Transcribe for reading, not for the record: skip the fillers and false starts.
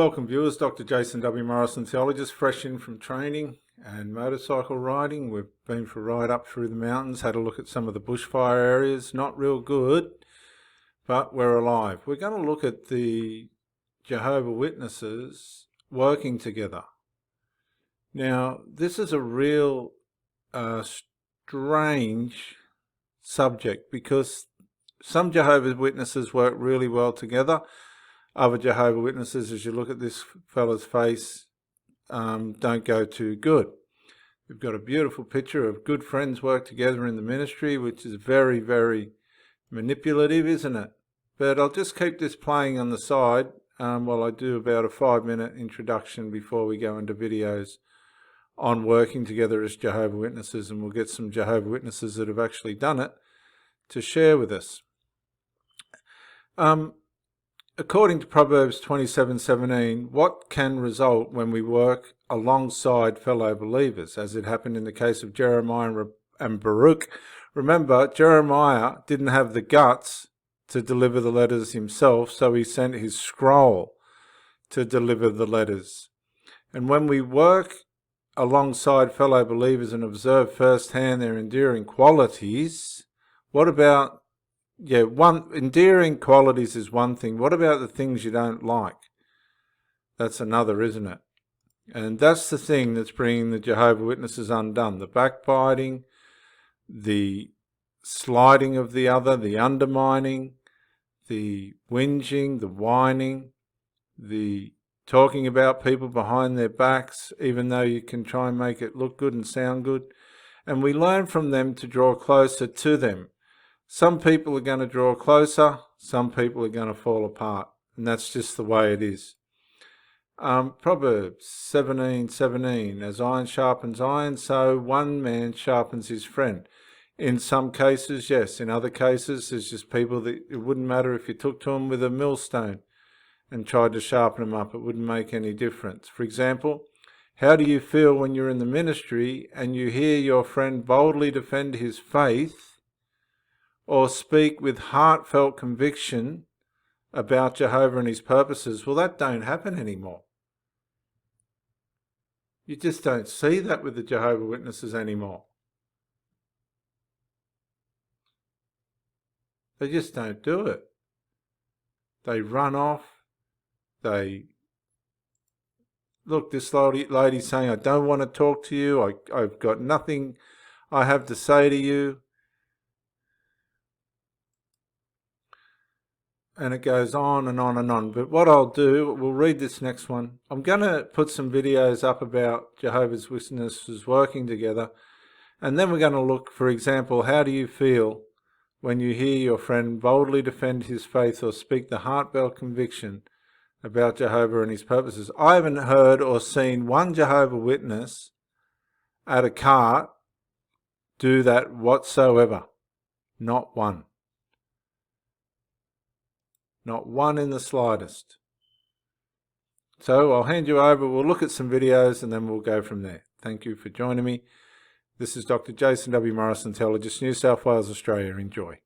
welcome viewers, Dr. Jason W. Morrison, theologist, fresh in from training and motorcycle riding. We've been for a ride up through the mountains, had a look at some of the bushfire areas. Not real good, but we're alive. We're going to look at the Jehovah Witnesses working together. Now, this is a real strange subject because some Jehovah's Witnesses work really well together. Other Jehovah Witnesses, as you look at this fella's face, don't go too good. We've got a beautiful picture of good friends work together in the ministry, which is very, very manipulative, isn't it? But I'll just keep this playing on the side while I do about a 5-minute introduction before we go into videos on working together as Jehovah Witnesses, and we'll get some Jehovah Witnesses that have actually done it to share with us. According to Proverbs 27:17, what can result when we work alongside fellow believers, as it happened in the case of Jeremiah and Baruch? Remember, Jeremiah didn't have the guts to deliver the letters himself, so he sent his scroll to deliver the letters. And when we work alongside fellow believers and observe firsthand their endearing qualities, what about endearing qualities is one thing. What about the things you don't like? That's another, isn't it? And that's the thing that's bringing the Jehovah Witnesses undone. The backbiting, the slighting of the other, the undermining, the whinging, the whining, the talking about people behind their backs, even though you can try and make it look good and sound good. And we learn from them to draw closer to them. Some people are going to draw closer, some people are going to fall apart, and that's just the way it is. Proverbs 17:17, as iron sharpens iron, so one man sharpens his friend. In some cases, yes. In other cases, there's just people that it wouldn't matter if you took to them with a millstone and tried to sharpen them up. It wouldn't make any difference. For example, how do you feel when you're in the ministry and you hear your friend boldly defend his faith or speak with heartfelt conviction about Jehovah and his purposes? Well, that don't happen anymore. You just don't see that with the Jehovah Witnesses anymore. They just don't do it. They run off. Look, this lady's saying, I don't want to talk to you. I've got nothing I have to say to you. And it goes on and on and on. But what I'll do, we'll read this next one. I'm going to put some videos up about Jehovah's Witnesses working together. And then we're going to look, for example, how do you feel when you hear your friend boldly defend his faith or speak the heartfelt conviction about Jehovah and his purposes? I haven't heard or seen one Jehovah Witness at a cart do that whatsoever. Not one. Not one in the slightest. So I'll hand you over. We'll look at some videos and then we'll go from there. Thank you for joining me. This is Dr. Jason W. Morrison, theologist, New South Wales, Australia. Enjoy.